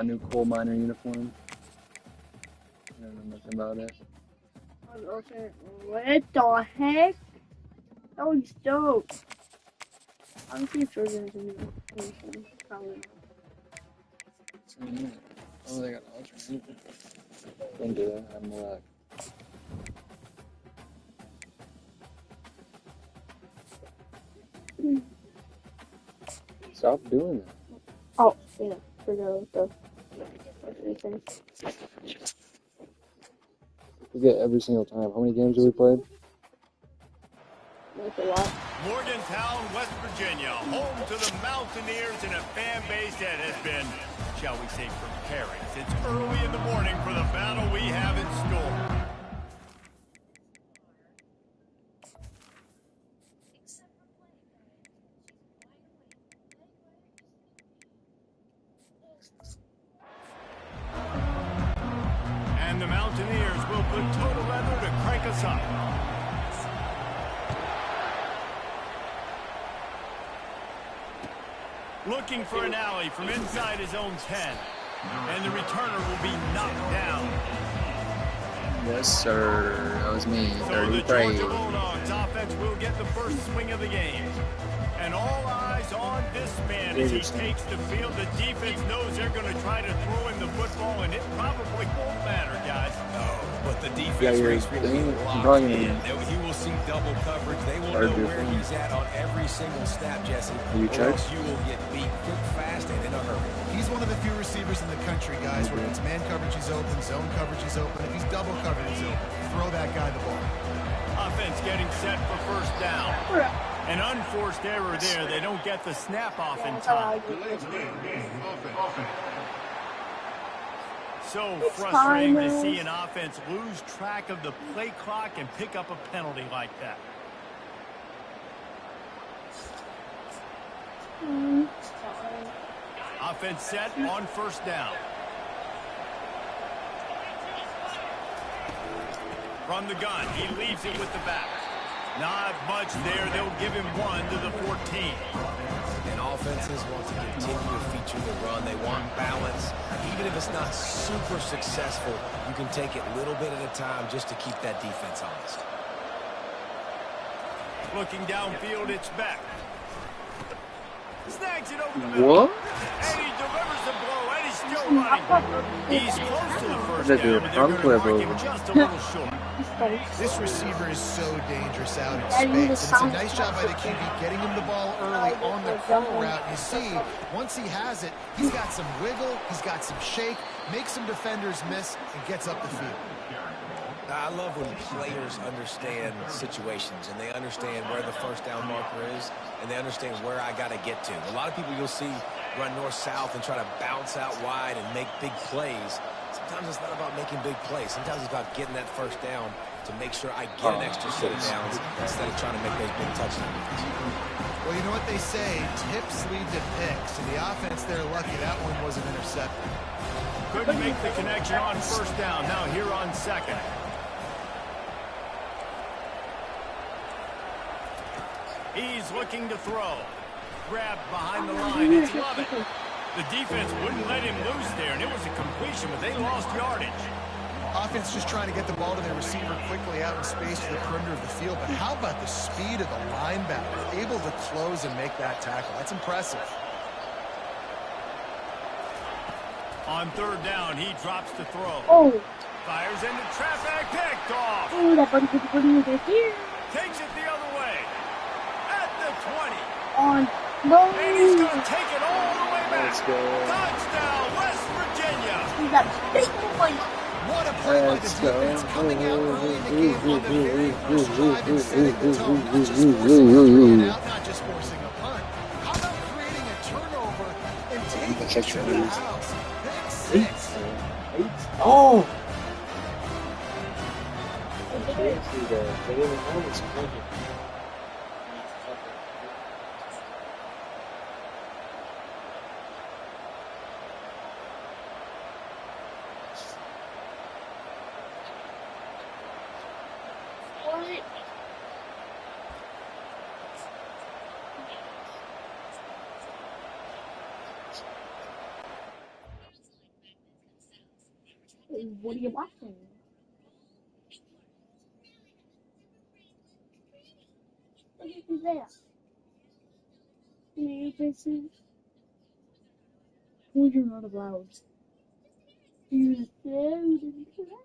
A new coal miner uniform. I don't know nothing about it. What the heck? That was dope. I'm pretty sure there's a new version. Probably not. Oh, they got an alternate. Don't do that. I'm luck. Stop doing that. Oh, yeah. For the thing. Forget every single time. How many games have we played? That's a lot. Morgantown, West Virginia, home to the Mountaineers and a fan base that has been, shall we say, preparing since early in the morning for the battle we have in store. And the Mountaineers will put total leather to crank us up. Looking for an alley from inside his own 10. And the returner will be knocked down. Yes, sir. That was me. So the 33. Georgia Bulldogs offense will get the first swing of the game. And all eyes on this man as he takes the field. The defense knows they're going to try to throw him the football, and it probably won't matter, guys. Oh, but the defense race really locked in. He will see double coverage. They will know where he's at on every single snap, Jesse. Or else you will get beat quick, fast, and in a hurry. He's one of the few receivers in the country, guys, where if it's man coverage is open, zone coverage is open. If he's double covered, he's open. Throw that guy the ball. Offense getting set for first down. An unforced error there. They don't get the snap off in time. So frustrating to see an offense lose track of the play clock and pick up a penalty like that. Offense set on first down. From the gun, he leaves it with the back. Not much there. They'll give him 1 to the 14. And offenses want to continue to feature the run. They want balance. Even if it's not super successful, you can take it a little bit at a time just to keep that defense honest. Looking downfield, it's back. Snags it over the middle. And he delivers the blow, and he's still running. He's close to the first down, but they're going to mark him just a little short. This receiver is so dangerous out in space. And it's a nice job by the QB getting him the ball early on the curl route. You see, once he has it, he's got some wiggle, he's got some shake, makes some defenders miss, and gets up the field. I love when players understand situations and they understand where the first down marker is and they understand where I got to get to. A lot of people you'll see run north-south and try to bounce out wide and make big plays. Sometimes it's not about making big plays. Sometimes it's about getting that first down to make sure I get an extra set of downs instead of trying to make those big touchdowns. Well, you know what they say, tips lead to picks. And the offense, they're lucky that one wasn't intercepted. Couldn't make the connection on first down. Now here on second. He's looking to throw. Grabbed behind the line. It's Lovett. The defense wouldn't let him loose there, and it was a completion, but they lost yardage. Offense just trying to get the ball to their receiver quickly out in space to the perimeter of the field. But how about the speed of the linebacker? Able to close and make that tackle. That's impressive. On third down, he drops to throw. Fires into traffic. Picked off. Takes it the other way. At the 20. And he's going to take it all the way back. Touchdown, West Virginia. What a play by the defense coming out early in the game on the very first drive and setting the tone. Not just forcing a three and out, not just forcing a punt. How about creating a turnover and taking it to the house? Pick 6. Oh! What are you watching? Look at that. New faces. Who you're not allowed. You're not allowed.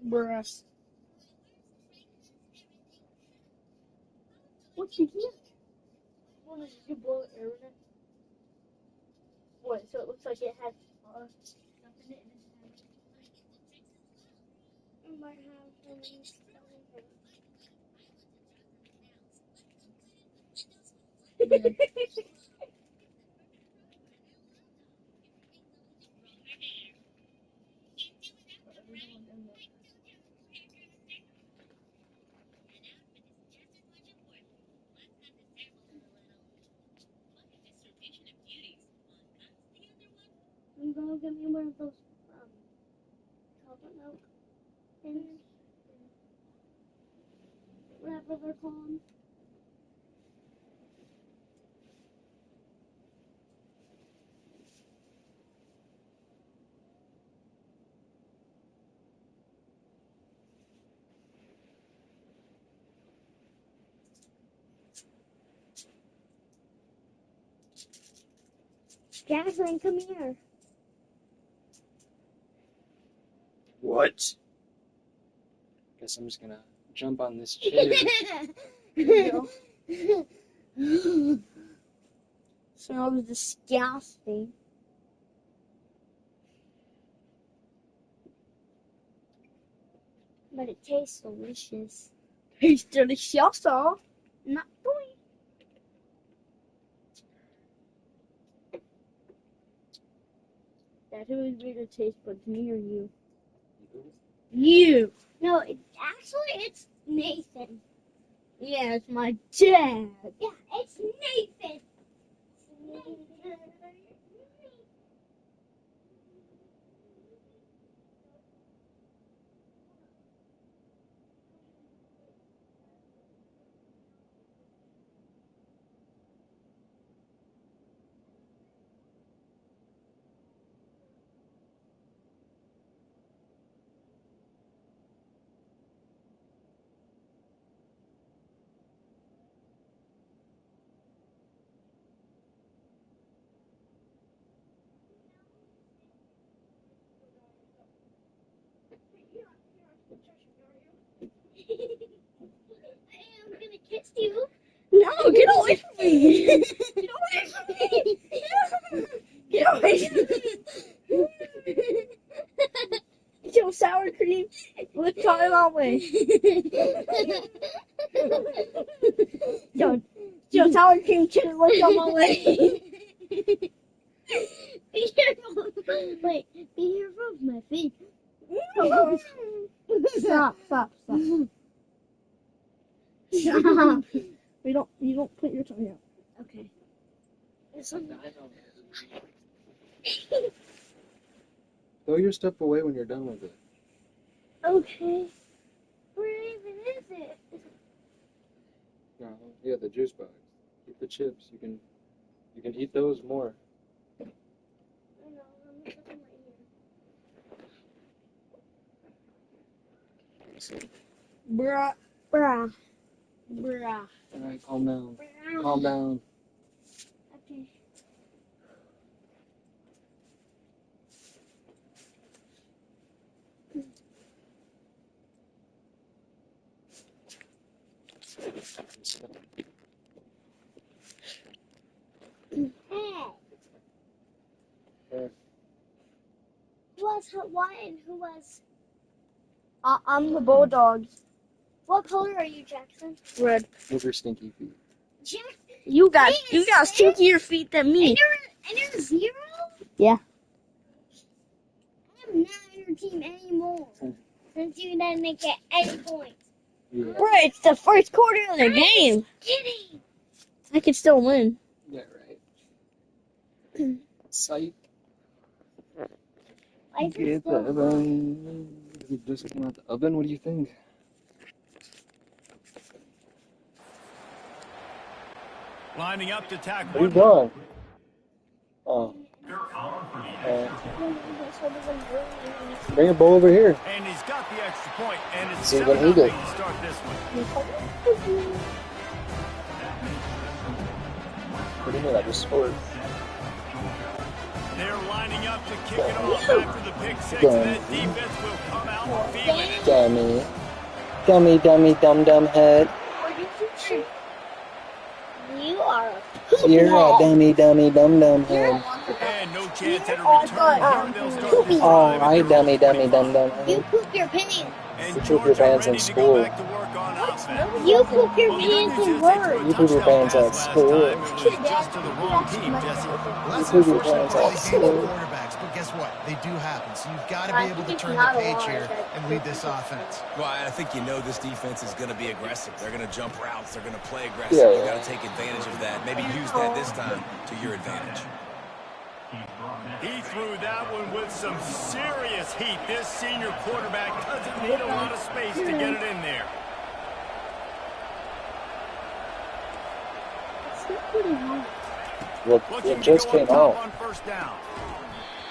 Bruh. What you get? What did you blow air in it? What? So it looks like it has stuff in it and it might have some stuff in it. I'm gonna get me one of those chocolate milk things. Whatever they're called. Jasmine, come here. What? Guess I'm just gonna jump on this chair. Smells disgusting. But it tastes delicious. Tastes delicious. Not doing. That's who is weird to taste buds near you. You. No, it's Nathan. Yeah, it's my dad. Yeah, it's Nathan. Get away from me. Yo, sour cream. Let's try my way. Yo, sour cream chicken. Let's try my way. Be careful. Wait, be careful of my feet. Stop. Stop. You don't put your tongue out. Okay. Throw your stuff away when you're done with it. Okay. Where even is it? No, yeah, the juice box. Keep the chips. You can eat those more. I know, I'm gonna put them right here. Bruh. Alright, calm down. Bruh. Calm down. Okay. Hey. There. Who was white and who was... I'm the Bulldogs. What color are you, Jackson? Red. Move your stinky feet. Jack... You got stinkier feet than me. And you're 0? Yeah. I'm not on your team anymore. Since you didn't get any points. Yeah. Bro, it's the first quarter of the game. Kidding. I can still win. Yeah, right. Sight. Life is Get the so oven. We just came out the oven. What do you think? Lining up to tackle. Where you going? Oh. Bring a bowl over here. And he's got the extra point, and it's See 7-0 what he did. to start this one. What do you mean? I just scored. They're lining up to kick it off after the pick six, and that defense will come out feeling it. Dummy head. You are a You're a dummy dumb head. And no chance at a return. Here they'll start this All drive. right, dummy dumb You head. poop your pants. And You poop your Georgia pants in ready to go school. back to work on offense. You poop your Well, the good pants news in is they threw work. a You poop your touchdown pants pass at last school. time. It was just to the wrong team, Jesse. Well, that's You an poop your unfortunate pants part at of the game school. for quarterbacks, but guess what? They do happen. So you've got to be able to turn the page here and lead this offense. Well, I think you know this defense is going to be aggressive. They're going to jump routes. They're going to play aggressive. Yeah. You got to take advantage of that. Maybe use that this time to your advantage. He threw that one with some serious heat. This senior quarterback doesn't need a lot of space to get it in there. Well, Looking it to just go came up top out. on first down.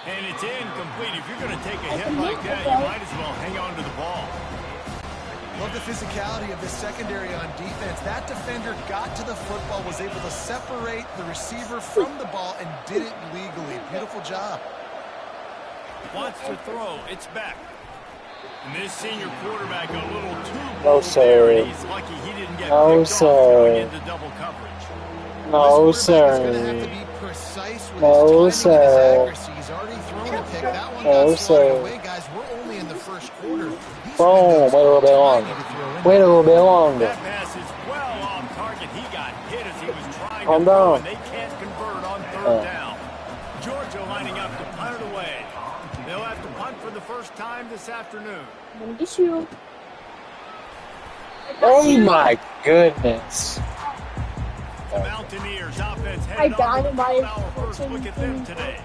And it's incomplete. If you're going to take a hit like that, you might as well hang on to the ball. Love the physicality of this secondary on defense. That defender got to the football, was able to separate the receiver from the ball, and did it legally. Beautiful job. Wants to throw. It's back. And this senior quarterback a little too No, bold sir. there, and he's lucky he didn't get No, picked sir. off going into double coverage. No, This quarterback is going to have to sir. be precise with No, his timing and his sir. accuracy. He's already thrown a pick. That one No, got swatted sir. away, guys. We're only in the first quarter. These Boom. windows Wait a little bit are longer. tiny to throw in. Wait a little bit longer. That pass is well off target. He got hit as he was trying Calm to throw, down. and they can't convert on third down. Georgia lining up to punt it away. They'll have to punt for the first time this afternoon. I'm gonna get you. Oh my goodness. The Mountaineers offense I headed got on him by to our first look at them today.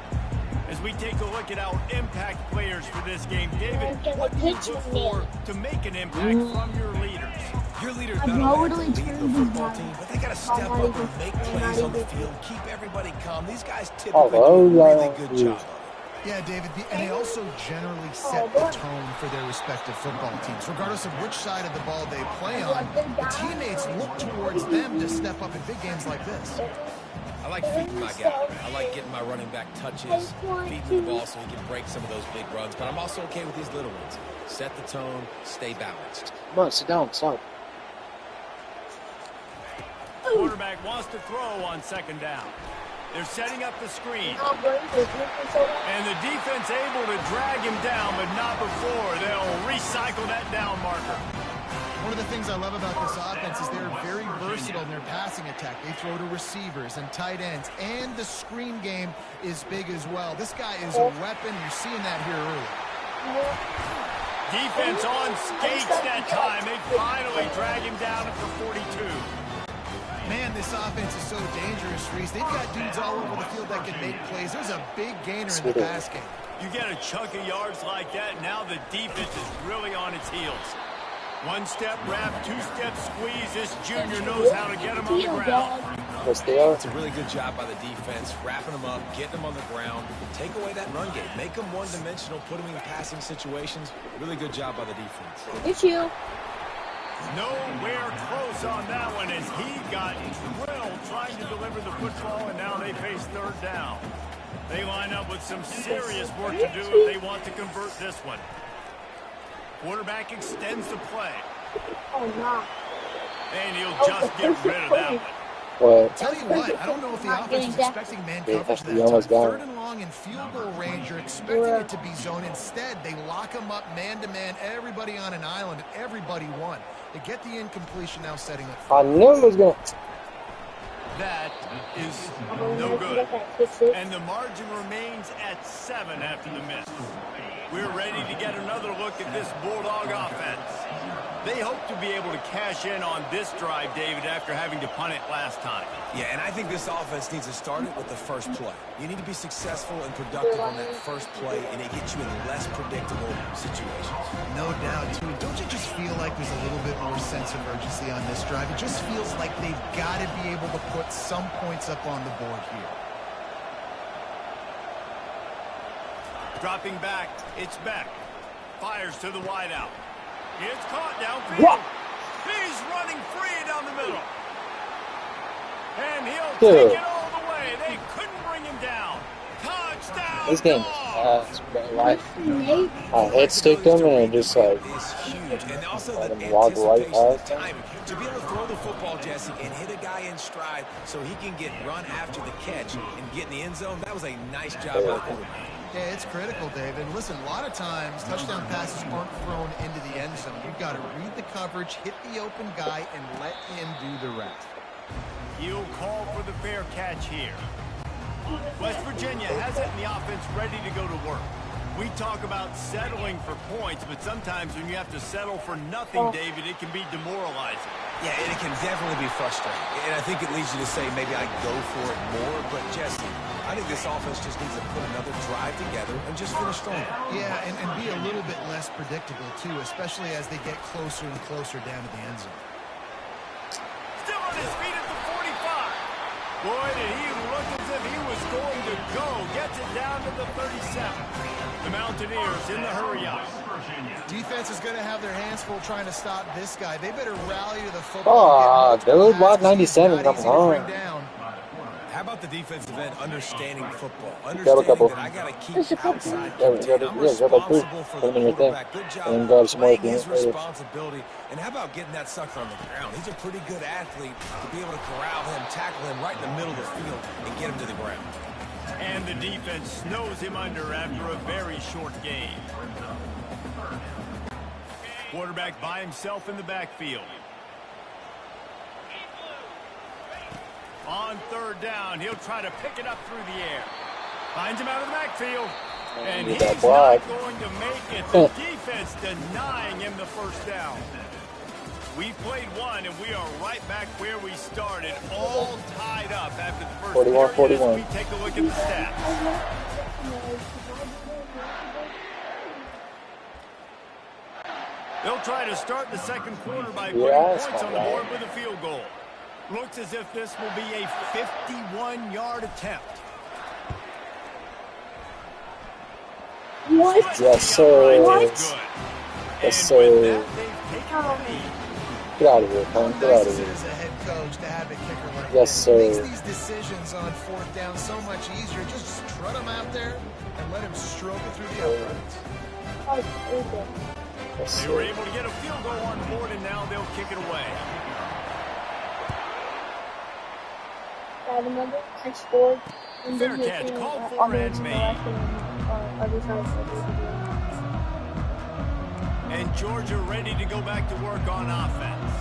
As we take a look at our impact players for this game, David, what do you look for to make an impact from your leaders? Your leaders I'm not only totally have to lead the turned football these team, guys. but they got to step not up even- and make I'm plays not on the even- field, keep everybody calm. These guys Oh, typically well, do a really yeah. good job. Yeah, David, and they also generally set the tone for their respective football teams. Regardless of which side of the ball they play on, the teammates look towards them to step up in big games like this. I like feeding my guy. I like getting my running back touches, feeding the ball so he can break some of those big runs. But I'm also okay with these little ones. Set the tone, stay balanced. Come on, sit down. Stop. Quarterback wants to throw on second down. They're setting up the screen. And the defense able to drag him down, but not before. They'll recycle that down marker. One of the things I love about this offense is they're very versatile in their passing attack. They throw to receivers and tight ends, and the screen game is big as well. This guy is a weapon. You're seeing that here early. Defense on skates that time. They finally drag him down for 42. Man, this offense is so dangerous, Reese. They've got dudes all over the field that can make plays. There's a big gainer in the pass game. You get a chunk of yards like that, now the defense is really on its heels. One-step wrap, two-step squeeze. This junior knows how to get him on the ground. Yes, they are. It's a really good job by the defense, wrapping them up, getting them on the ground. Take away that run game. Make them one-dimensional, put them in passing situations. Really good job by the defense. It's you. Nowhere close on that one as he got drilled trying to deliver the football, and now they face third down. They line up with some serious work to do if they want to convert this one. Quarterback extends the play. Oh, no. And he'll just get rid of that one. What? Tell you what, I don't know if the offense is expecting man coverage that you almost time. got Third and long in field goal range, you're expecting it to be zone. Instead, they lock them up man-to-man, everybody on an island, and everybody won. They get the incompletion now setting up. I knew it was going to. That is no good. And the margin remains at 7 after the miss. We're ready to get another look at this Bulldog offense. They hope to be able to cash in on this drive, David, after having to punt it last time. Yeah, and I think this offense needs to start it with the first play. You need to be successful and productive on that first play, and it gets you in less predictable situations. No doubt, too. Don't you just feel like there's a little bit more sense of urgency on this drive? It just feels like they've got to be able to put some points up on the board here. Dropping back, it's Beck. Fires to the wideout. It's caught downfield. What? He's running free down the middle. And he'll Dude. take it all the way. They couldn't bring him down. Touchdown. This game Dogs. I hit sticked him and it just like Is huge, and also let the him walk right anticipation, the past him. timing. To be able to throw the football, Jesse, and hit a guy in stride so he can get run after the catch and get in the end zone, that was a nice job by the quarterback. Yeah, it's critical, David. Listen, a lot of times touchdown passes aren't thrown into the end zone. You've got to read the coverage, hit the open guy, and let him do the rest. He'll call for the fair catch here. West Virginia has it in the offense ready to go to work. We talk about settling for points, but sometimes when you have to settle for nothing, David, it can be demoralizing. Yeah, and it can definitely be frustrating. And I think it leads you to say maybe I go for it more. But, Jesse, I think this offense just needs to put another drive together and just finish strong. Yeah, and be a little bit less predictable, too, especially as they get closer and closer down to the end zone. Still on his feet at the 45. Boy, did he look as if he was going to go. Gets it down to the 37. The Mountaineers in the hurry-up. Defense is going to have their hands full trying to stop this guy. They better rally to the football. Oh, dude, why 97? Come on. How about the defensive end understanding football? Grab a couple. That I got to keep outside. Yeah, grab like 3. For Put them the in your thing. quarterback. Good job And then grab some more if playing you his need later. responsibility. And how about getting that sucker on the ground? He's a pretty good athlete to be able to corral him, tackle him right in the middle of the field, and get him to the ground. And the defense snows him under after a very short game. Quarterback by himself in the backfield. On third down, he'll try to pick it up through the air. Finds him out of the backfield. And he's not going to make it. The defense denying him the first down. We played one, and we are right back where we started, all tied up after the first 41-41. We take a look at the stats. They'll try to start the second quarter by putting points on the board with a field goal. Looks as if this will be a 51-yard attempt. What? Yes, sir. What? Yes, sir. Get out of here, Tom. Get out of here. As a head coach to have a kicker like Yes, that. It sir. makes these decisions on fourth down so much easier. Just strut him out there and let him stroke it through the uprights. Yes, They were sir. able to get a field goal on board, and now they'll kick it away. remember I scored in Fair the catch, hitting called on for the and made. other side of the video. And Georgia ready to go back to work on offense.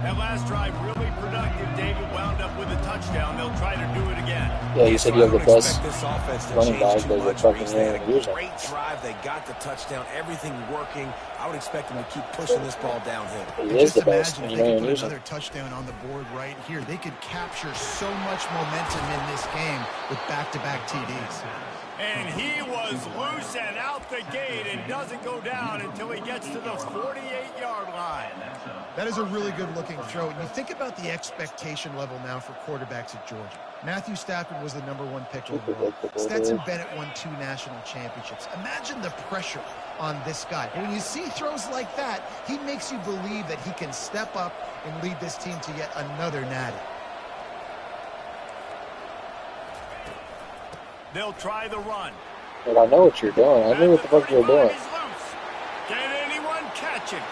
That last drive really productive. David wound up with a touchdown. They'll try to do it again. Yeah, you said you have the best this offense to running change back, too but you're much. fucking Reese, they had a using. great drive. They got the touchdown. Everything working. I would expect them to keep pushing this ball downhill. He is the best, imagine and if you they know could you're put using. another touchdown on the board right here. They could capture so much momentum in this game with back-to-back TDs. And he was loose and out the gate and doesn't go down until he gets to the 48-yard line. That is a really good-looking throw. And you think about the expectation level now for quarterbacks at Georgia. Matthew Stafford was the #1 pick overall. Stetson Bennett won 2 national championships. Imagine the pressure on this guy. And when you see throws like that, he makes you believe that he can step up and lead this team to yet another natty. They'll try the run. But I know what you're doing. I knew what the fuck you were doing. He's loose. Can anyone catch him?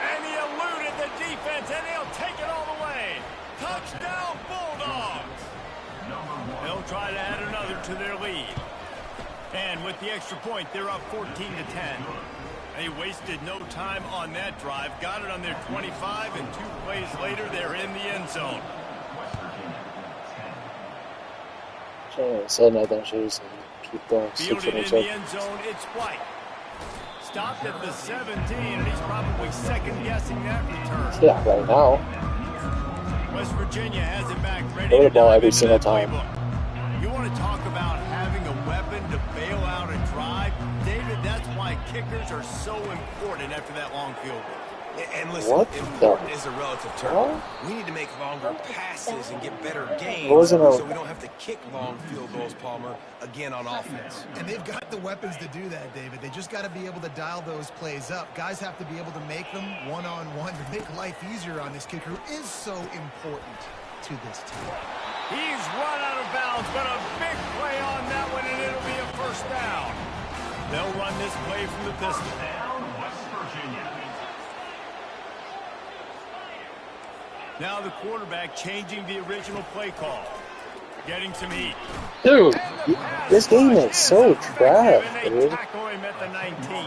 And he eluded the defense, and he'll take it all the way. Touchdown, Bulldogs. They'll try to add another to their lead. And with the extra point, they're up 14-10. They wasted no time on that drive. Got it on their 25, and 2 plays later, they're in the end zone. Said nothing. She just keep going. Fielded in the end zone, it's White. Stopped at the 17, and he's probably second-guessing that return. Yeah, right now. West Virginia has it back ready Throw to the ball dive every into single that time. playbook. You want to talk about having a weapon to bail out a drive? David, that's why kickers are so important after that long field goal. And listen, What important the- is a relative term. We need to make longer passes and get better games Wasn't a- so we don't have to kick long field goals, Palmer, again on offense. And they've got the weapons to do that, David. They just got to be able to dial those plays up. Guys have to be able to make them one-on-one to make life easier on this kicker who is so important to this team. He's run out of bounds, but a big play on that one, and it'll be a first down. They'll run this play from the pistol. Now the quarterback changing the original play call. Getting some heat. Dude, this game is so trash, And they dude. tackle him at the 19.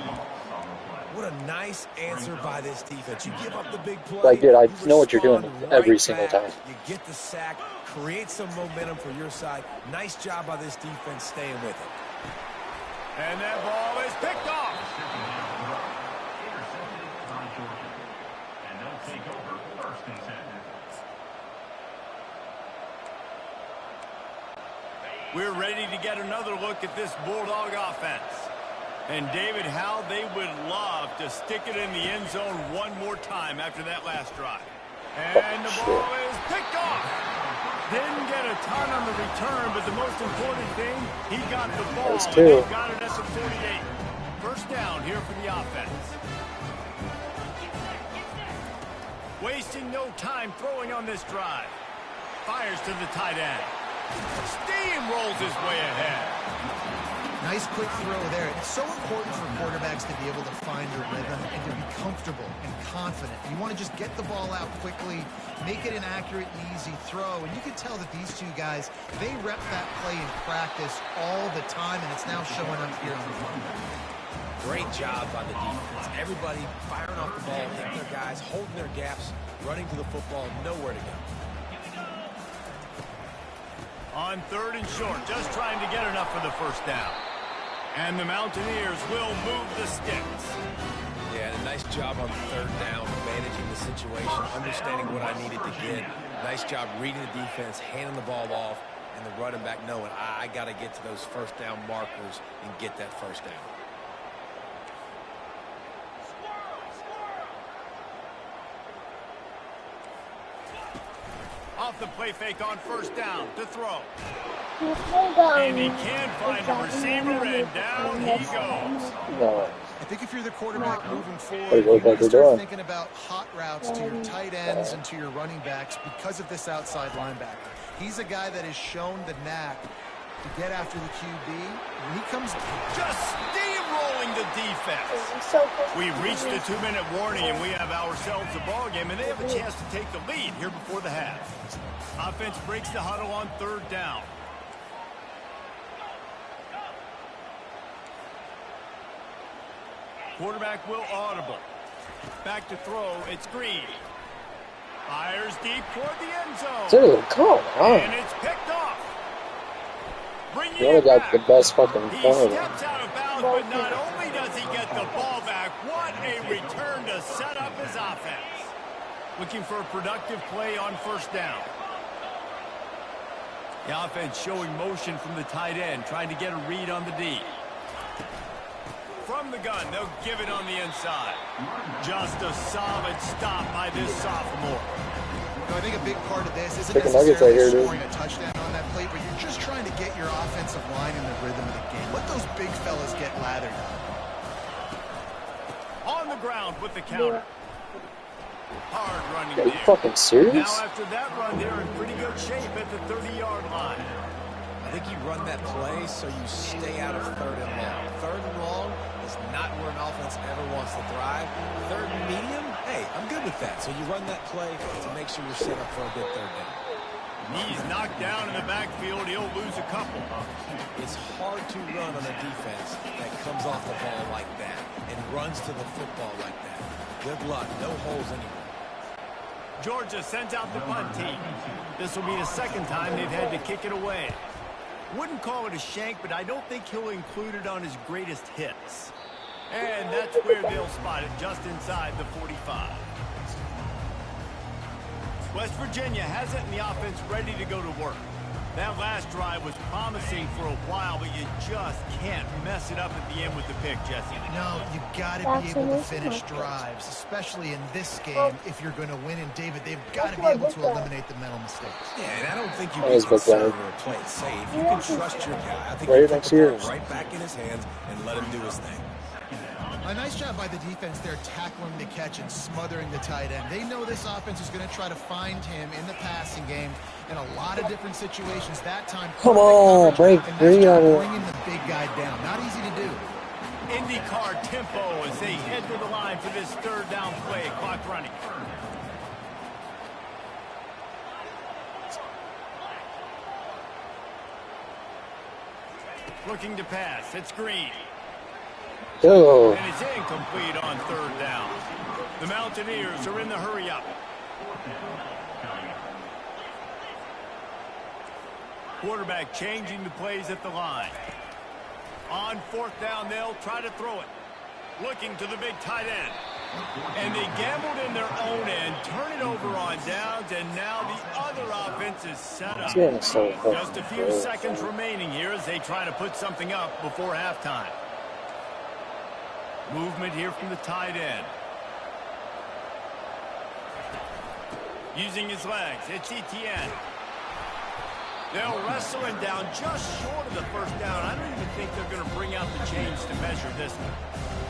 What a nice answer by this defense. You give up the big play. Like, dude, I you know what you're doing respond every right single back. time. You get the sack, create some momentum for your side. Nice job by this defense staying with it. And that ball is picked off. We're ready to get another look at this Bulldog offense. And David, how they would love to stick it in the end zone one more time after that last drive. And the ball is picked off. Didn't get a ton on the return, but the most important thing, he got the ball. Those And two. they got it at the 48. First down here for the offense. Wasting no time throwing on this drive. Fires to the tight end. Steamrolls his way ahead. Nice quick throw there. It's so important for quarterbacks to be able to find their rhythm and to be comfortable and confident. You want to just get the ball out quickly, make it an accurate and easy throw. And you can tell that these two guys, they rep that play in practice all the time, and it's now showing up here on the front. Great job by the defense. Everybody firing off the ball, hitting their guys, holding their gaps, running to the football, nowhere to go. On 3rd and short, just trying to get enough for the first down. And the Mountaineers will move the sticks. Yeah, and a nice job on the 3rd down, managing the situation, understanding what I needed to get. Nice job reading the defense, handing the ball off, and the running back knowing I got to get to those first down markers and get that first down. Off the play fake on first down to throw. And And he can't find a receiver, and down he goes. No. I think if you're the quarterback moving What forward, do you you look like need to you're start doing? thinking about hot routes to your tight ends and to your running backs because of this outside linebacker. He's a guy that has shown the knack to get after the QB. When he comes, Just steam steamrolling the defense. It's so close. We've reached the 2-minute warning, and we have ourselves a ball game, and they have a chance to take the lead here before the half. Offense breaks the huddle on 3rd down. Quarterback will audible. Back to throw. It's Green. Fires deep toward the end zone. Dude, come on. And it's picked off. You only got the best fucking He corner. steps out of bounds, but not only does he get the ball back, what a return to set up his offense. Looking for a productive play on 1st down. The offense showing motion from the tight end, trying to get a read on the D. From the gun, they'll give it on the inside. Just a solid stop by this sophomore. I think a big part of this isn't Chicken nuggets necessarily right here, scoring a touchdown on that play, but you're just trying to get your offensive line in the rhythm of the game. Let those big fellas get lathered up. On the ground with the counter. Hard running Are you there. fucking serious? Now after that run, they're in pretty good shape at the 30-yard line. I think you run that play so you stay out of 3rd and long. 3rd and long is not where an offense ever wants to thrive. 3rd and medium, hey, I'm good with that. So you run that play to make sure you're set up for a good 3rd down. He's knocked down in the backfield. He'll lose a couple. It's hard to run on a defense that comes off the ball like that and runs to the football like that. Good luck. No holes anywhere. Georgia sends out the punt team. This will be the 2nd time they've had to kick it away. Wouldn't call it a shank, but I don't think he'll include it on his greatest hits. And that's where they'll spot it, just inside the 45. West Virginia has it, and the offense ready to go to work. That last drive was promising for a while, but you just can't mess it up at the end with the pick, Jesse. No, you got to be able to finish drives, especially in this game if you're going to win. And David, they've got to be able to eliminate the mental mistakes. Yeah, and I don't think you That was can book conserve running. or play it safe. You can trust your guy. I think Right you put next the year. ball right back in his hands and let him do his thing. A nice job by the defense there, tackling the catch and smothering the tight end. They know this offense is going to try to find him in the passing game in a lot of different situations. That time, Come on, break free of it. bringing the big guy down. Not easy to do. IndyCar tempo as they head to the line for this 3rd down play. Clock running. Looking to pass. It's Green. Dude. And it's incomplete on 3rd down. The Mountaineers are in the hurry-up. Quarterback changing the plays at the line. On 4th down, they'll try to throw it. Looking to the big tight end. And they gambled in their own end, turn it over on downs, and now the other offense is set up. Just a few seconds remaining here as they try to put something up before halftime. Movement here from the tight end. Using his legs, it's Etienne. They'll wrestle him down just short of the 1st down. I don't even think they're going to bring out the chains to measure this one.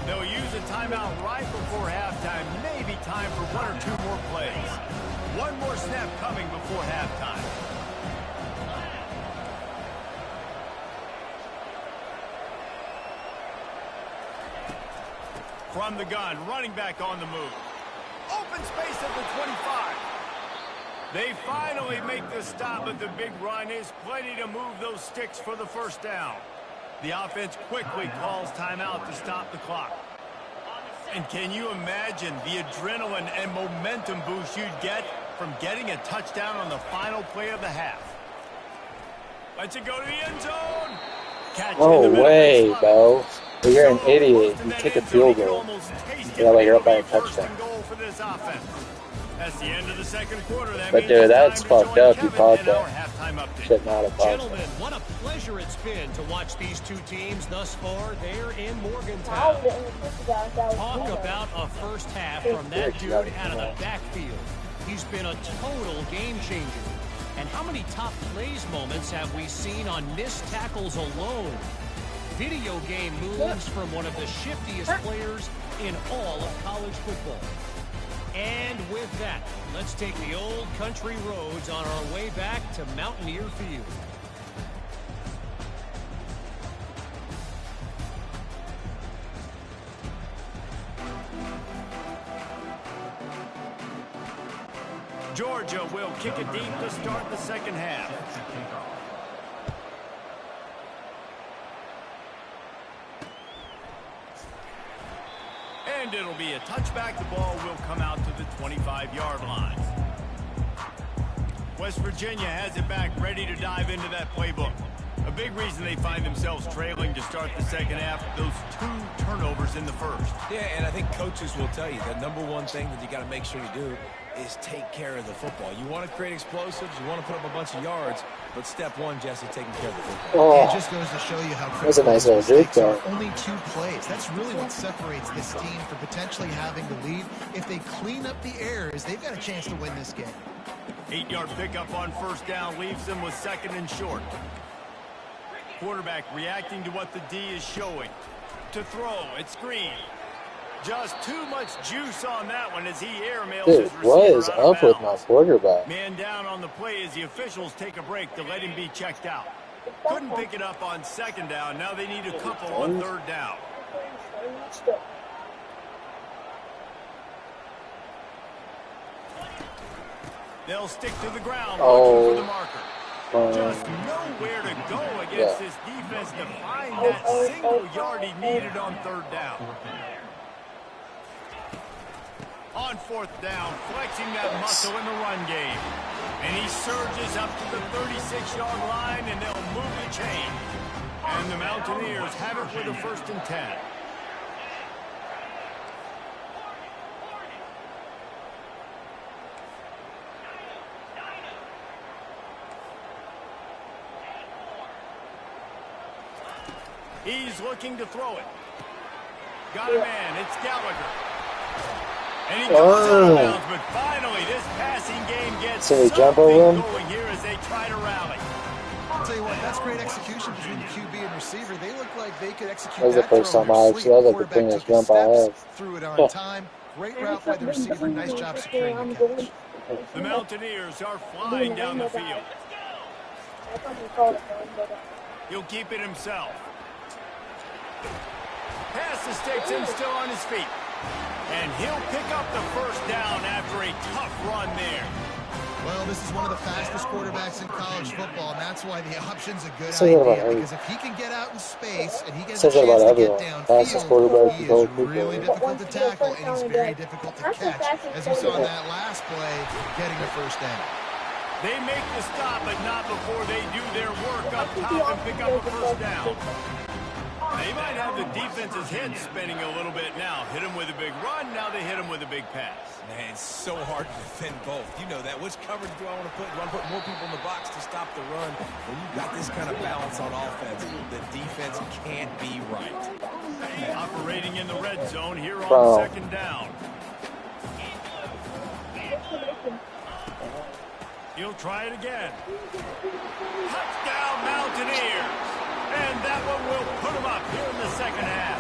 They'll use a timeout right before halftime. Maybe time for 1 or 2 more plays. One more snap coming before halftime. From the gun, running back on the move. Open space at the 25. They finally make the stop, but the big run is plenty to move those sticks for the 1st down. The offense quickly calls timeout to stop the clock. And can you imagine the adrenaline and momentum boost you'd get from getting a touchdown on the final play of the half? Lets it go to the end zone. Catch No in the middle, way, they bro. You're an so idiot. close to You that kick a end zone, field you can goal. almost taste Yeah, like you're up by a it. First touchdown. and goal for this offense. That's the end of the 2nd quarter. That But means dude, it's that's time to fucked join up. You Kevin caught in our that. halftime update. Should not have caught that. Gentlemen, what a pleasure it's been to watch these two teams thus far there in Now Morgantown. the first down, that was Talk good. about a first half from that dude out of the backfield. He's been a total game changer. And how many top plays moments have we seen on missed tackles alone? Video game moves from one of the shiftiest players in all of college football. And with that, let's take the old country roads on our way back to Mountaineer Field. Georgia will kick it deep to start the second half. And it'll be a touchback. The ball will come out to the 25-yard line. West Virginia has it back, ready to dive into that playbook. A big reason they find themselves trailing to start the second half, those 2 turnovers in the first. Yeah, and I think coaches will tell you the number one thing that you got to make sure you do is take care of the football. You want to create explosives, you want to put up a bunch of yards, but step one, Jesse, taking care of the football. Oh, it just goes to show you how that's a nice little juke there. Only 2 plays. That's really what separates this team from potentially having the lead. If they clean up the errors, they've got a chance to win this game. 8-yard pickup on first down leaves them with second and short. Quarterback reacting to what the D is showing. To throw, it's Green. Just too much juice on that one as he airmails his receiver. Dude, what is up with my quarterback? Man down on the play as the officials take a break to let him be checked out. Couldn't pick it up on second down. Now they need a couple on third down. They'll stick to the ground looking for the marker. Just nowhere to go against this defense to find that single yard he needed on third down. On fourth down, flexing that muscle in the run game. And he surges up to the 36-yard line, and they'll move the chain. And the Mountaineers have it with a 1st and 10. He's looking to throw it. Got a man. It's Gallagher. And he goes out of bounds, but finally this passing game gets something going here as they try to rally. I'll tell you what, that's great execution between the QB and receiver. They look like they could execute that was the first time I actually had like the cleanest jump I had. Threw it on time. Great route by the receiver. Nice job securing the catch. The Mountaineers are flying down the field. He'll keep it himself. Pass takes him still on his feet. And he'll pick up the first down after a tough run there. Well, this is one of the fastest quarterbacks in college football, and that's why the option's a good idea. Because if he can get out in space and he gets a chance to get downfield, he is really difficult to tackle and he's very difficult to catch, as we saw in that last play, getting the first down. They make the stop, but not before they do their work up top and pick up a first down. They might have the defense's head spinning a little bit now. Hit him with a big run, now they hit him with a big pass. Man, it's so hard to defend both. You know that. Which coverage do I want to put? Do I put more people in the box to stop the run? When you've got this kind of balance on offense, the defense can't be right. Operating in the red zone here on second down. He'll try it again. Touchdown, Mountaineers. And that one will put him up here in the second half.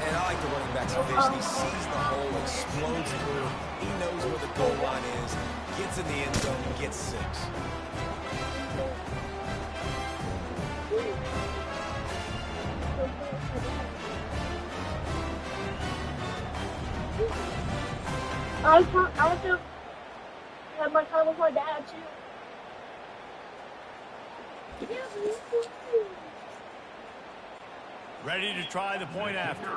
And I like the running back's vision. He sees the hole, explodes through. He knows where the goal line is, gets in the end zone, and gets 6. I want to have my time with my dad too. Ready to try the point after.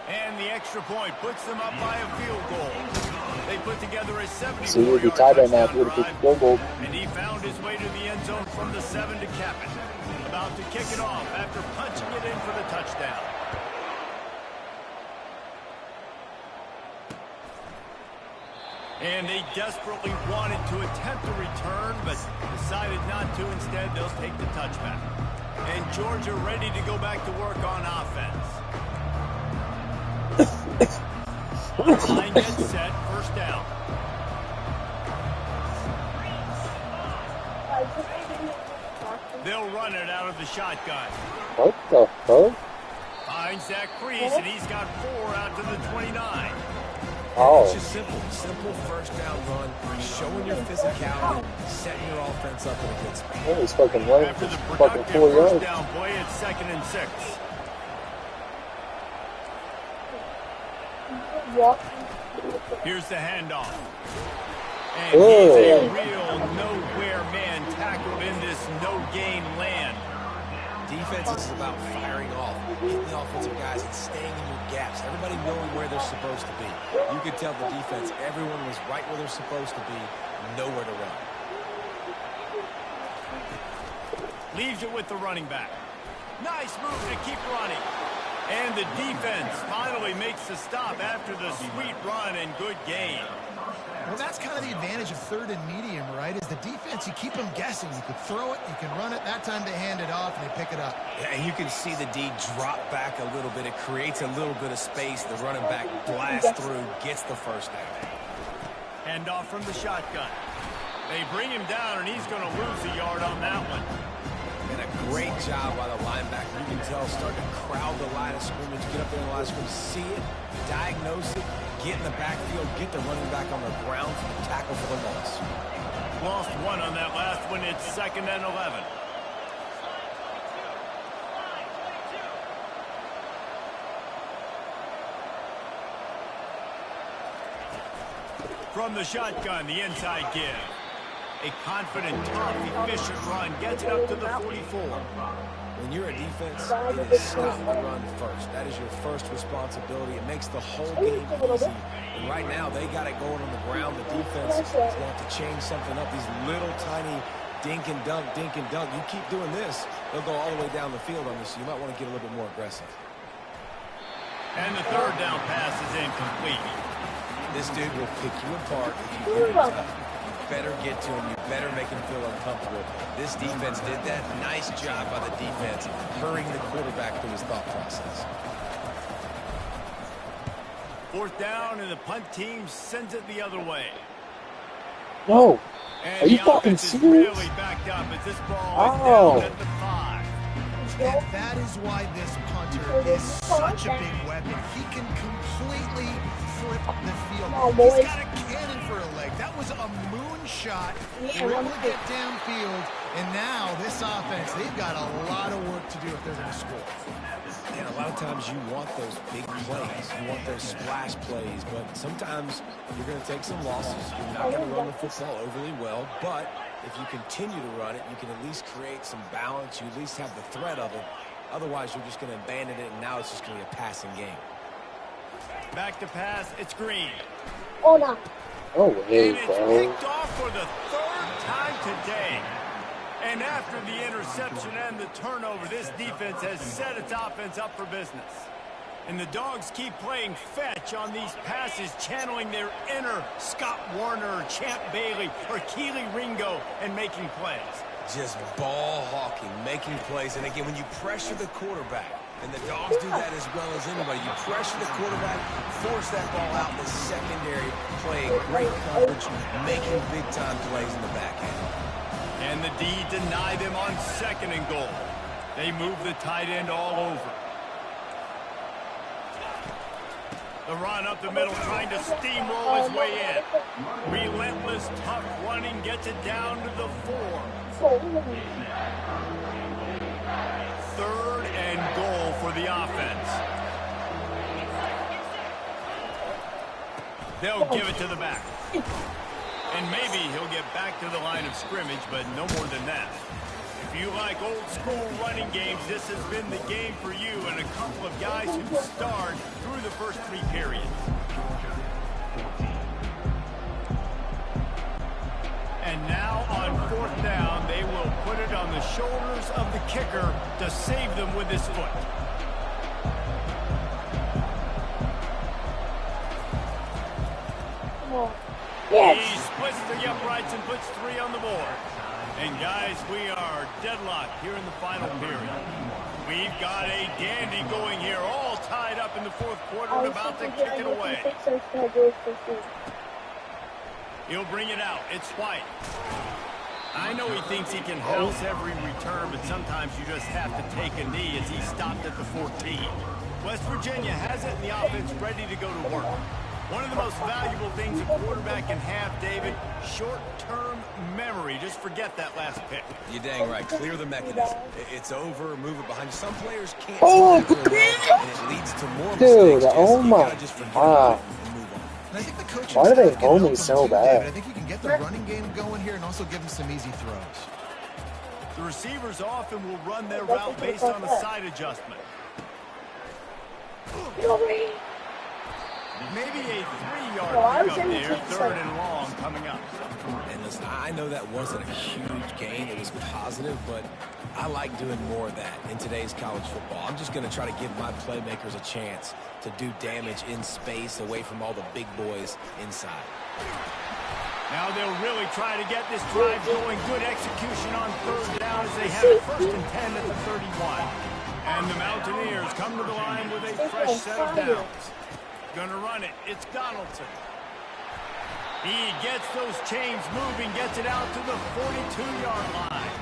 And the extra point puts them up by a field goal. They put together a 74-yard touchdown drive, and he found his way to the end zone from the 7 to cap it. About to kick it off after punching it in for the touchdown. And they desperately wanted to attempt a return, but decided not to. Instead, they'll take the touchback. And Georgia ready to go back to work on offense. Line gets set, first down. They'll run it out of the shotgun. What the fuck? Finds that crease, and he's got 4 out to the 29. It's just simple first down run, showing your physicality, setting your offense up in a good spot. Oh, he's fucking running. After the Fucking productive 4 yards. first down play, it's 2nd and 6. Here's the handoff. And Whoa. he's a real nowhere man tackled in this no-gain land. Defense is about firing off, hitting the offensive guys, and staying in your gaps. Everybody knowing where they're supposed to be. You could tell the defense, everyone was right where they're supposed to be, nowhere to run. Leaves it with the running back. Nice move to keep running. And the defense finally makes the stop after the sweet run and good gain. Well, that's kind of the advantage of third and medium, right? Is the defense, you keep them guessing. You can throw it, you can run it. That time they hand it off, and they pick it up. Yeah, and you can see the D drop back a little bit. It creates a little bit of space. The running back blasts through, gets the first down. Hand off from the shotgun. They bring him down, and he's going to lose a yard on that one. And a great job by the linebacker. You can tell, starting to crowd the line of scrimmage, get up there in the line of scrimmage, see it, diagnose it, get in the backfield, get the running back on the ground for the tackle for the loss. Lost one on that last one. It's 2nd and 11. From the shotgun, the inside give. A confident, tough, efficient run gets it up to the 44. When you're a defense, it is stop the run first. That is your first responsibility. It makes the whole game easy. And right now, they got it going on the ground. The defense is going to have to change something up. These little tiny dink and dunk, dink and dunk. You keep doing this, they'll go all the way down the field on this. So you might want to get a little bit more aggressive. And the third down pass is incomplete. This dude will pick you apart if you get it tough. You better get to him. You better make him feel uncomfortable. This defense did that. Nice job by the defense, hurrying the quarterback through his thought process. 4th down, and the punt team sends it the other way. No. And Are you the fucking offense is serious? really backed up as this ball is down at the 5. And that is why this punter is such a big weapon. He can completely flip the field. He's got a cannon for a leg. That was a moonshot. Really get downfield. And now this offense, they've got a lot of work to do if they're going to score. And a lot of times you want those big plays. You want those splash plays. But sometimes you're going to take some losses. You're not going to run the football overly well. But if you continue to run it, you can at least create some balance. You at least have the threat of it. Otherwise, you're just going to abandon it, and now it's just going to be a passing game. Back to pass, it's Green. Oh, hey, And it's bro. picked off for the 3rd time today. And after the interception and the turnover, this defense has set its offense up for business. And the Dogs keep playing fetch on these passes, channeling their inner Scott Warner, Champ Bailey, or Keely Ringo, and making plays. Just ball hawking, making plays. And again, when you pressure the quarterback, and the Dogs do that as well as anybody, you pressure the quarterback, force that ball out in the secondary, playing great coverage, making big-time plays in the back end. And the D deny them on 2nd and goal. They move the tight end all over. The run up the middle, trying to steamroll his way in. Relentless, tough running gets it down to the 4. 3rd and goal for the offense. They'll give it to the back. And maybe he'll get back to the line of scrimmage, but no more than that. If you like old-school running games, this has been the game for you and a couple of guys who starred through the first 3 periods. And now on 4th down, they will put it on the shoulders of the kicker to save them with his foot. He splits the uprights and puts 3 on the board. And guys, we are deadlocked here in the final period. We've got a dandy going here, all tied up in the 4th quarter and about to kick it away. He'll bring it out. It's White. I know he thinks he can house every return, but sometimes you just have to take a knee as he stopped at the 14. West Virginia has it and the offense ready to go to work. One of the most valuable things a quarterback can have, David, short-term memory. Just forget that last pick. You're dang right. Clear the mechanism. It's over. Move it behind you. Some players can't Oh, do that very well, and it leads to more dude, mistakes. oh You my gotta just forget about it and move on. And I think the coaching Why do they staff can hold help me him so too, bad? David. I think you can get the running game going here and also give him some easy throws. The receivers often will run their route based on a side adjustment. Maybe a 3-yard pickup there, third and long coming up. And listen, I know that wasn't a huge gain. It was positive, but I like doing more of that in today's college football. I'm just going to try to give my playmakers a chance to do damage in space away from all the big boys inside. Now they'll really try to get this drive going. Good execution on third down as they have it first and 10 at the 31. And the Mountaineers come to the line with a fresh set of downs. Gonna run it. It's Donaldson. He gets those chains moving, gets it out to the 42-yard line.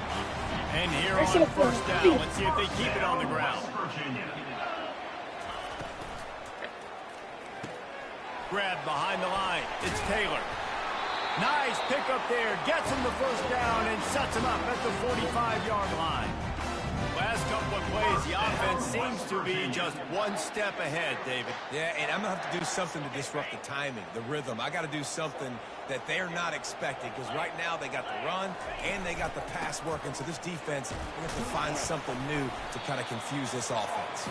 And here on first down, let's see if they keep it on the ground. Grab behind the line. It's Taylor. Nice pickup there. Gets him the first down and sets him up at the 45-yard line. Last couple of plays, the offense seems to be just one step ahead, David. Yeah, and I'm going to have to do something to disrupt the timing, the rhythm. I got to do something that they're not expecting, because right now they got the run and they got the pass working. So this defense, they have to find something new to kind of confuse this offense.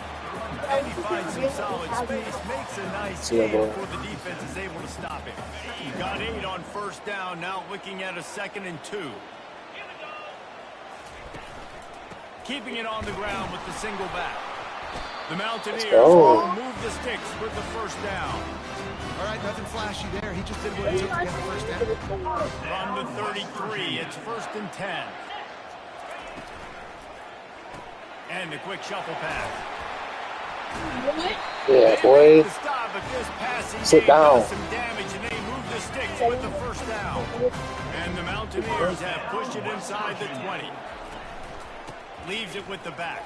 And he finds some solid space, makes a nice game before the defense is able to stop him. He got 8 on first down, now looking at a 2nd and 2. Keeping it on the ground with the single back. The Mountaineers will move the sticks with the first down. All right, nothing flashy there. He just did what it took to get the first down. From the 33, it's 1st and 10. And a quick shuffle pass. Yeah, boy. Stop, but this passing Sit down. does some damage, and they move the sticks with the first down. And the Mountaineers have pushed it inside the 20. Leaves it with the back.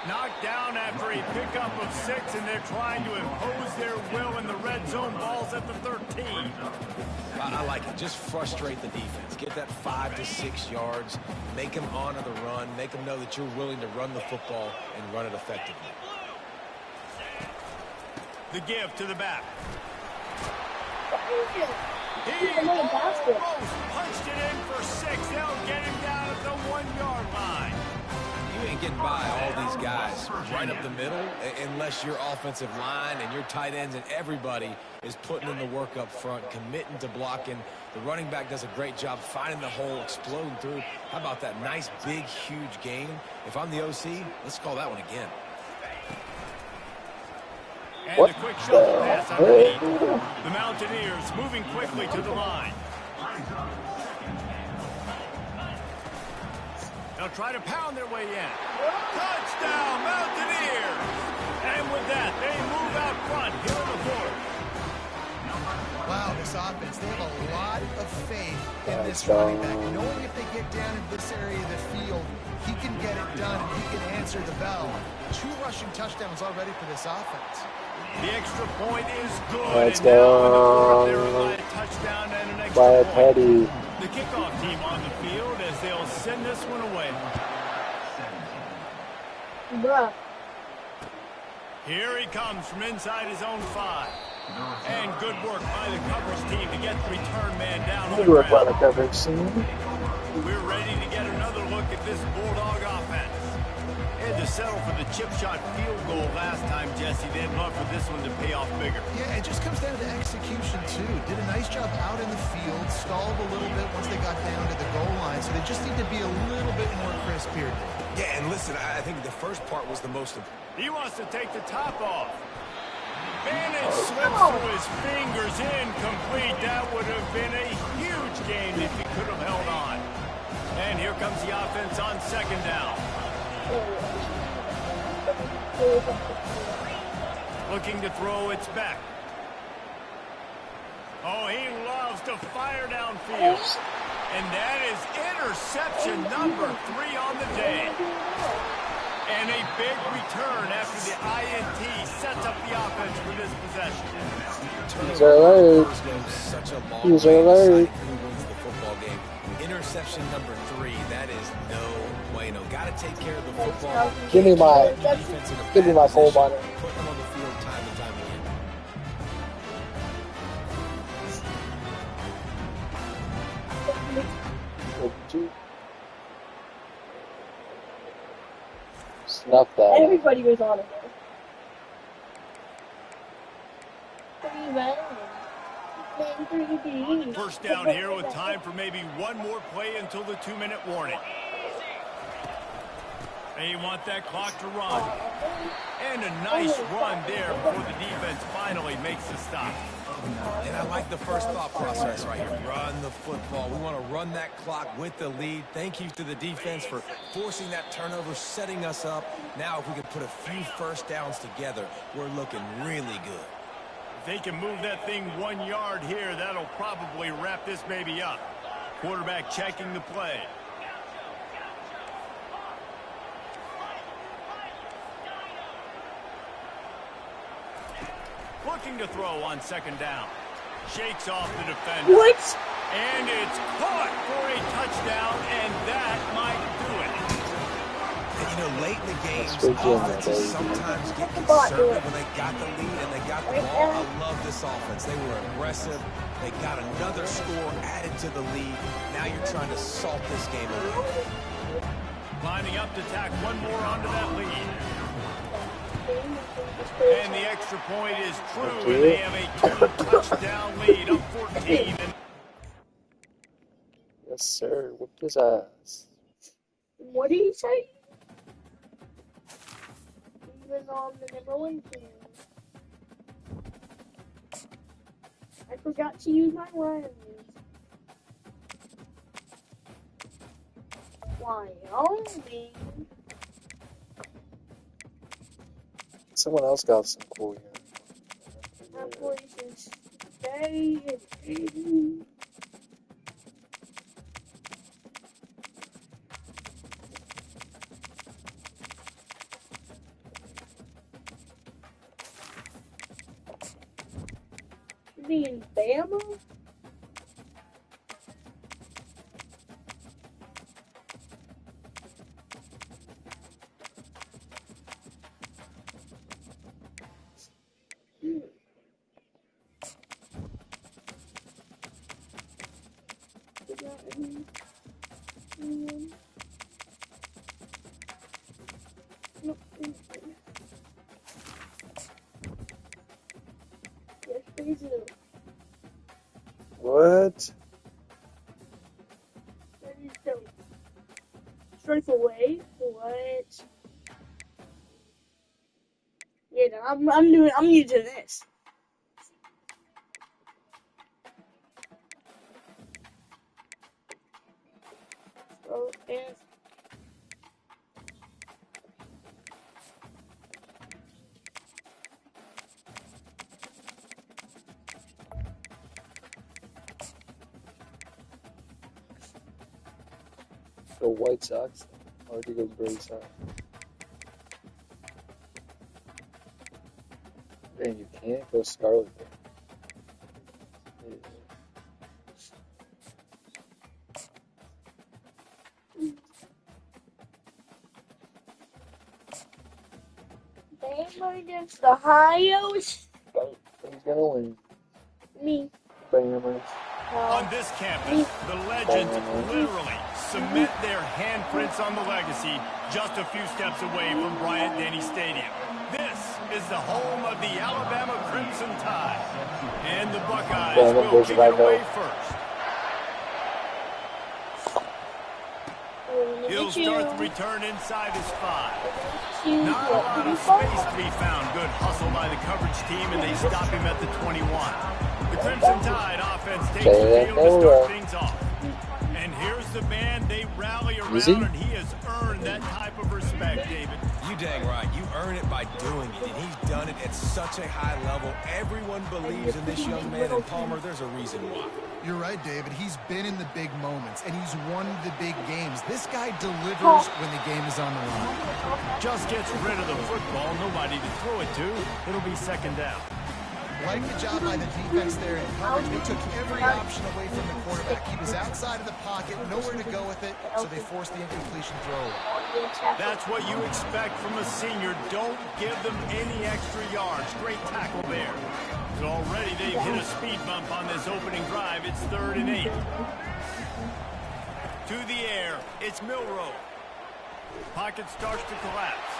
Knocked down after a pickup of 6, and they're trying to impose their will in the red zone. Balls at the 13. I like it. Just frustrate the defense. Get that 5 to 6 yards. Make them honor the run. Make them know that you're willing to run the football and run it effectively. The give to the back. He almost punched it in for 6. They'll get him down at the 1-yard line. You ain't getting by all these guys right up the middle unless your offensive line and your tight ends and everybody is putting in the work up front, committing to blocking. The running back does a great job finding the hole, exploding through. How about that nice, big, huge gain? If I'm the OC, let's call that one again. And a quick shuffle pass underneath. The Mountaineers moving quickly to the line. They'll try to pound their way in. Touchdown, Mountaineers! And with that, they move out front here in the fourth. Wow, this offense, they have a lot of faith in this running back. Knowing if they get down in this area of the field, he can get it done and he can answer the bell. 2 rushing touchdowns already for this offense. The extra point is good. Let's and now in the fourth, go. they're by a touchdown and an extra By a point. Teddy. The kickoff team on the field as they'll send this one away. Bruh. Here he comes from inside his own 5. And good work by the coverage team to get the return man down on the Good work by the ground. coverage team. We're ready to get another look at this Bulldog offense. Had to settle for the chip shot field goal last time, Jesse. They'd love for this one to pay off bigger. Yeah, it just comes down to execution, too. Did a nice job out in the field, stalled a little bit once they got down to the goal line, so they just need to be a little bit more crisp here. Yeah, and listen, I think the first part was the most important. He wants to take the top off. Bandage slips through his fingers, incomplete. That would have been a huge gain if he could have held on. And here comes the offense on 2nd down. Looking to throw, it's back. Oh, he loves to fire downfield. And that is interception number 3 on the day. And a big return after the INT sets up the offense for this possession. User alert. Such a long User way in alert. deciding who wins the football game. Interception number 3, that is no bueno. Got to take care of the football. Give me my Defense in a give me bad my coal position, miner. putting them on the field time and time again. Snuff that. Everybody was on it. First down here with time for maybe one more play until the 2-minute warning. They want that clock to run. And a nice run there before the defense finally makes the stop. And I like the first thought process right here. Run the football. We want to run that clock with the lead. Thank you to the defense for forcing that turnover, setting us up. Now if we can put a few first downs together, we're looking really good. If they can move that thing 1 yard here, that'll probably wrap this baby up. Quarterback checking the play. Looking to throw on second down. Shakes off the defender. What? And it's caught for a touchdown, and that might do it. And you know, late in the games, Virginia, offenses baby. sometimes get conservative when they got the lead and they got the ball. I love this offense. They were aggressive. They got another score added to the lead. Now you're trying to salt this game away. Lining up to tack one more onto that lead. And the extra point is true, and they have a 2-touchdown lead up 14. Yes, sir. Whoop his ass. What did he say? He was on the #1 team. I forgot to use my rhymes. Wyoming. Someone else got some cool here. That place is staying. In Bama? Yes, they do. What? That is dope. Straight away? What? Yeah, no, I'm using this. So, and Go White Sox. Already goes Red Sox. Man, you can't go Scarlet. Bama against Ohio State. Who's gonna win? Me. Bama. On this campus, the legends literally cement their handprints on the legacy just a few steps away from Bryant-Denny Stadium. This is the home of the Alabama Crimson Tide. And the Buckeyes will kick it away first. He'll start the return inside his 5. Not a lot of space to be found. Good hustle by the coverage team, and they stop him at the 21. The Crimson Tide offense takes the field to start things off. And here's the band they rally around, and he has earned that type of respect, David. You dang right. You earn it by doing it, and he's done it at such a high level. Everyone believes in this young man, and Palmer, there's a reason why. You're right, David. He's been in the big moments, and he's won the big games. This guy delivers when the game is on the line. Just gets rid of the football, nobody to throw it to. It'll be second down. like the job by the defense there in coverage. They took every option away from the quarterback. He was outside of the pocket, nowhere to go with it, so they forced the incompletion throw. That's what you expect from a senior. Don't give them any extra yards. Great tackle there. So already they've hit a speed bump on this opening drive. It's 3rd and 8. To the air, it's Milroe. Pocket starts to collapse.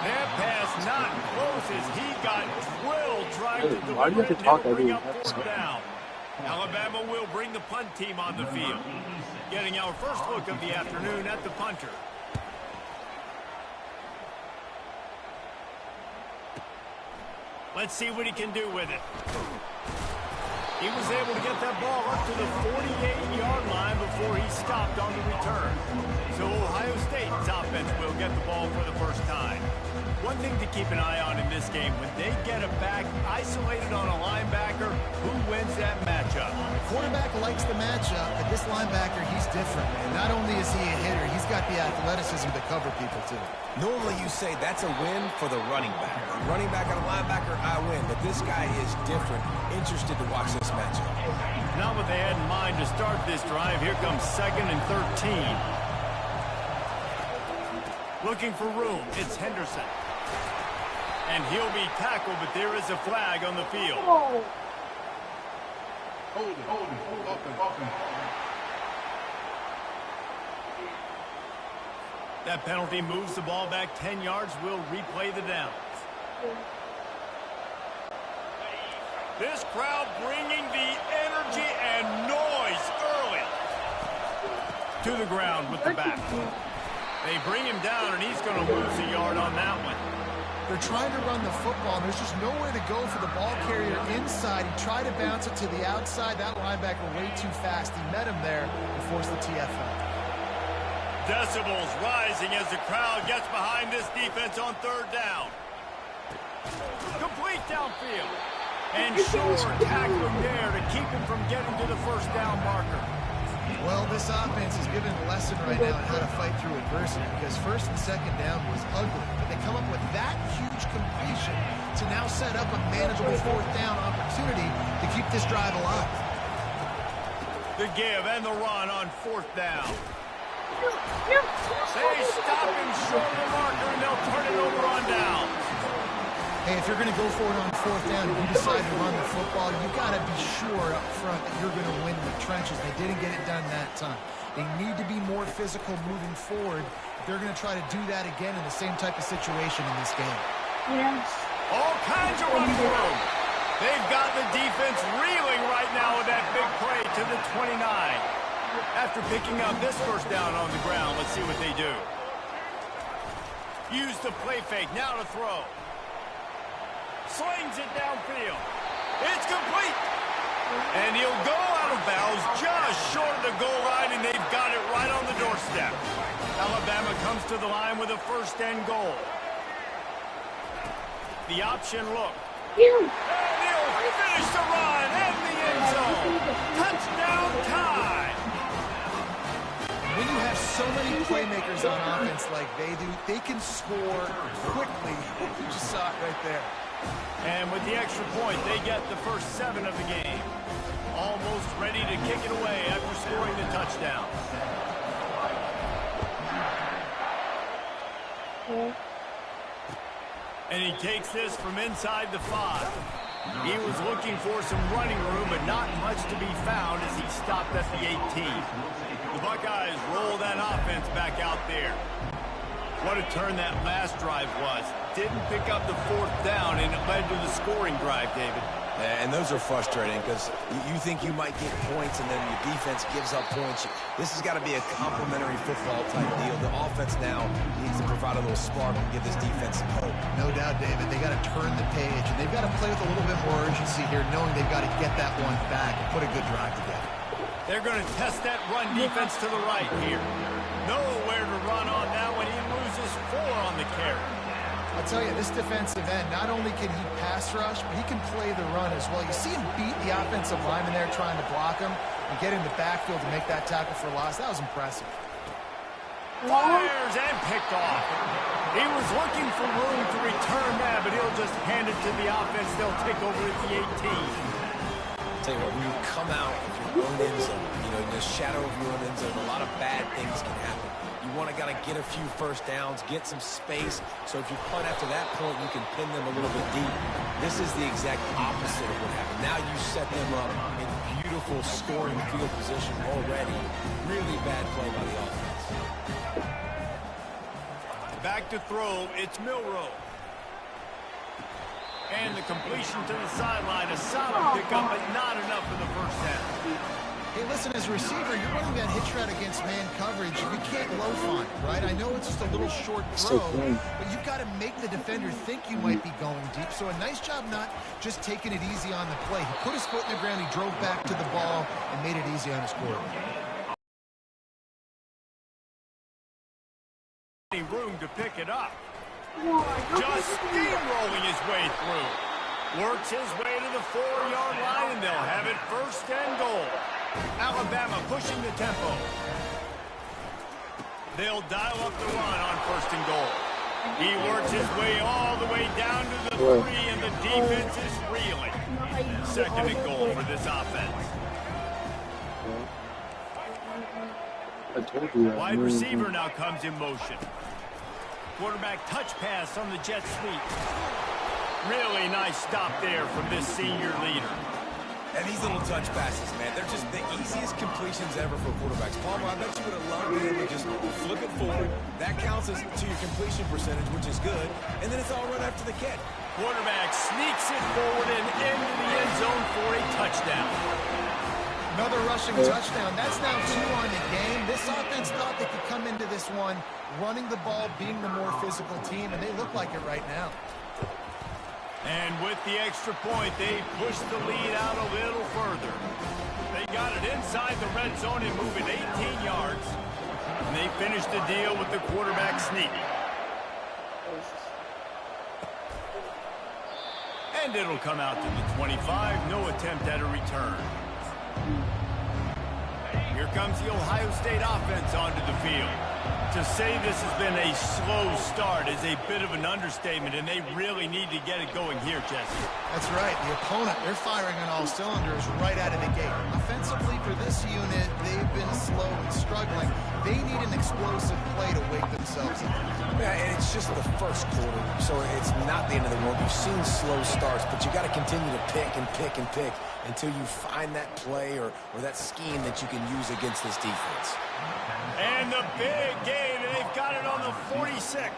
That pass not close as he got drilled trying to deliver it and bring up 4th down. Alabama will bring the punt team on the field. Getting our first look of the afternoon at the punter. Let's see what he can do with it. He was able to get that ball up to the 48-yard line before he stopped on the return. So Ohio State's offense will get the ball for the first time. One thing to keep an eye on in this game, when they get a back isolated on a linebacker, who wins that matchup? Quarterback likes the matchup, but this linebacker, he's different, man. Not only is he a hitter, he's got the athleticism to cover people, too. Normally you say that's a win for the running back. Running back on a linebacker, I win. But this guy is different. Interested to watch this matchup. Not what they had in mind to start this drive. Here comes 2nd and 13. Looking for room. It's Henderson. And he'll be tackled, but there is a flag on the field. Hold it. That penalty moves the ball back 10 yards. We'll replay the downs. This crowd bringing the energy and noise early. To the ground with the back. They bring him down, and he's going to lose a yard on that one. They're trying to run the football, and there's just nowhere to go for the ball carrier inside. He tried to bounce it to the outside. That linebacker way too fast. He met him there and forced the TFL. Decibels rising as the crowd gets behind this defense on 3rd down. Complete downfield. And sure tackling there to keep him from getting to the 1st down marker. Well, this offense is given a lesson right now on how to fight through adversity, because 1st and 2nd down was ugly. But they come up with that huge completion to now set up a manageable 4th down opportunity to keep this drive alive. The give and the run on 4th down. They stop him short of the marker, and they'll turn it over on down. Hey, if you're going to go for it on 4th down and you decide to run the football, you got to be sure up front that you're going to win in the trenches. They didn't get it done that time. They need to be more physical moving forward. They're going to try to do that again in the same type of situation in this game. Yes. All kinds of running room. They've got the defense reeling right now with that big play to the 29. After picking up this 1st down on the ground, let's see what they do. Use the play fake, now to throw. Slings it downfield. It's complete. And he'll go out of bounds just short of the goal line, and they've got it right on the doorstep. Alabama comes to the line with a 1st and goal. The option look. And he'll finish the run in the end zone. Touchdown time. When you have so many playmakers on offense like they do, they can score quickly. You just saw it right there. And with the extra point, they get the first 7 of the game. Almost ready to kick it away after scoring the touchdown. And he takes this from inside the 5. He was looking for some running room, but not much to be found as he stopped at the 18. The Buckeyes roll that offense back out there. What a turn that last drive was. Didn't pick up the 4th down, and it led to the scoring drive, David. And those are frustrating because you think you might get points and then your defense gives up points. This has got to be a complementary football type deal. The offense now needs to provide a little spark and give this defense some hope. No doubt, David. They got to turn the page, and they've got to play with a little bit more urgency here, knowing they've got to get that one back and put a good drive together. They're going to test that run defense to the right here. Nowhere to run on that when he loses 4 on the carry. I'll tell you, this defensive end, not only can he pass rush, but he can play the run as well. You see him beat the offensive lineman there trying to block him and get in the backfield to make that tackle for loss. That was impressive. Fires and picked off. He was looking for room to return that, but he'll just hand it to the offense. They'll take over at the 18. Tell you what, when you come out of your own end zone, you know, in the shadow of your own end zone, a lot of bad things can happen. You want to get a few first downs, get some space, so if you punt after that point, you can pin them a little bit deep. This is the exact opposite of what happened. Now you set them up in beautiful scoring field position already. Really bad play by the offense. Back to throw, it's Milroe. And the completion to the sideline, a solid pickup, but not enough for the first down. Hey, listen, as a receiver, you're running that hitch route against man coverage. You can't loaf on it, right? I know it's just a little short throw, but you've got to make the defender think you might be going deep. So a nice job not just taking it easy on the play. He put his foot in the ground, he drove back to the ball, and made it easy on his quarterback. Room to pick it up. Just steamrolling his way through. Works his way to the 4-yard line, and they'll have it first and goal. Alabama pushing the tempo. They'll dial up the run on first and goal. He works his way all the way down to the 3, and the defense is reeling. Second and goal for this offense. I told you that. Wide receiver now comes in motion. Quarterback touch pass on the jet sweep. Really nice stop there from this senior leader. And these little touch passes, man, they're just the easiest completions ever for quarterbacks. Palmer, I bet you would have loved being able to just flip it forward. That counts as to your completion percentage, which is good. And then it's all run after the catch. Quarterback sneaks it forward and into the end zone for a touchdown. Another rushing touchdown. That's now 2 on the game. This offense thought they could come into this one running the ball, being the more physical team, and they look like it right now. And with the extra point, they push the lead out a little further. They got it inside the red zone and move it 18 yards. And they finish the deal with the quarterback sneak. And it'll come out to the 25. No attempt at a return. Here comes the Ohio State offense onto the field. To say this has been a slow start is a bit of an understatement, and they really need to get it going here, Jesse. That's right. The opponent, they're firing on all cylinders right out of the gate. Offensively for this unit, they've been slow and struggling. They need an explosive play to wake themselves up. Yeah, and it's just the first quarter, so it's not the end of the world. You've seen slow starts, but you got to continue to pick and pick and pick until you find that play or that scheme that you can use against this defense. And the big gain, and they've got it on the 46.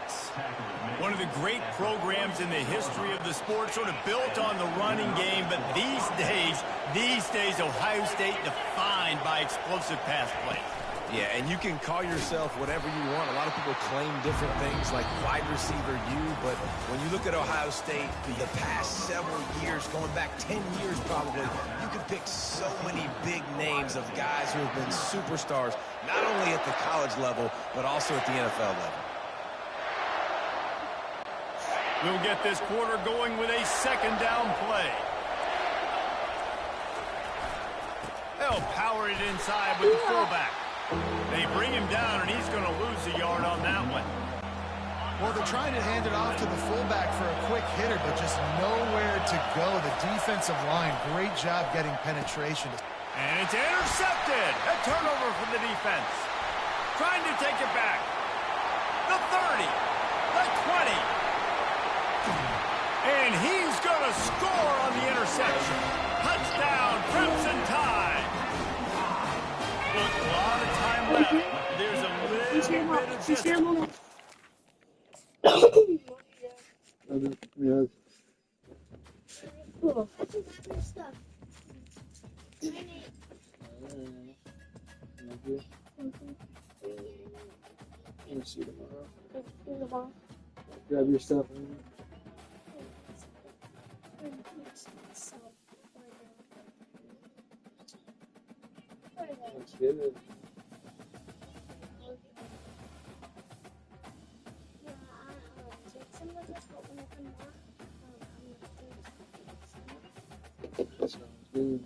One of the great programs in the history of the sport, sort of built on the running game, but these days, Ohio State defined by explosive pass play. Yeah, and you can call yourself whatever you want. A lot of people claim different things like wide receiver U, but when you look at Ohio State the past several years, going back 10 years probably, you could pick so many big names of guys who have been superstars, not only at the college level, but also at the NFL level. We'll get this quarter going with a second down play. They'll power it inside with the fullback. They bring him down, and he's going to lose a yard on that one. Well, they're trying to hand it off to the fullback for a quick hitter, but just nowhere to go. The defensive line, great job getting penetration. And it's intercepted. A turnover from the defense. Trying to take it back. The 30. The 20. And he's going to score on the interception. Touchdown, Crimson Tide. Look, a lot of time left. There's a little bit of distance. Yeah. Cool. What's the other stuff? We'll see tomorrow. Grab your stuff. That's good. Sounds good.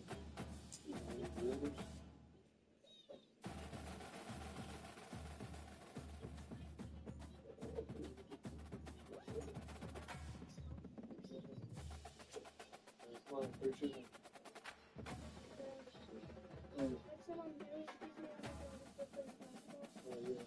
Where's your shoes? Oh, yeah.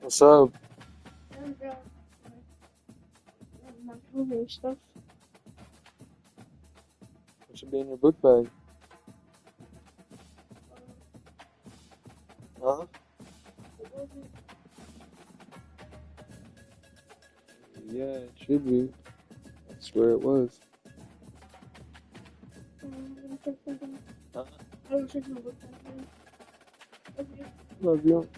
What's up? My COVID stuff. What should be in your book bag? Huh? Yeah, it should be. I swear it was. I was thinking about that. Okay. Love you.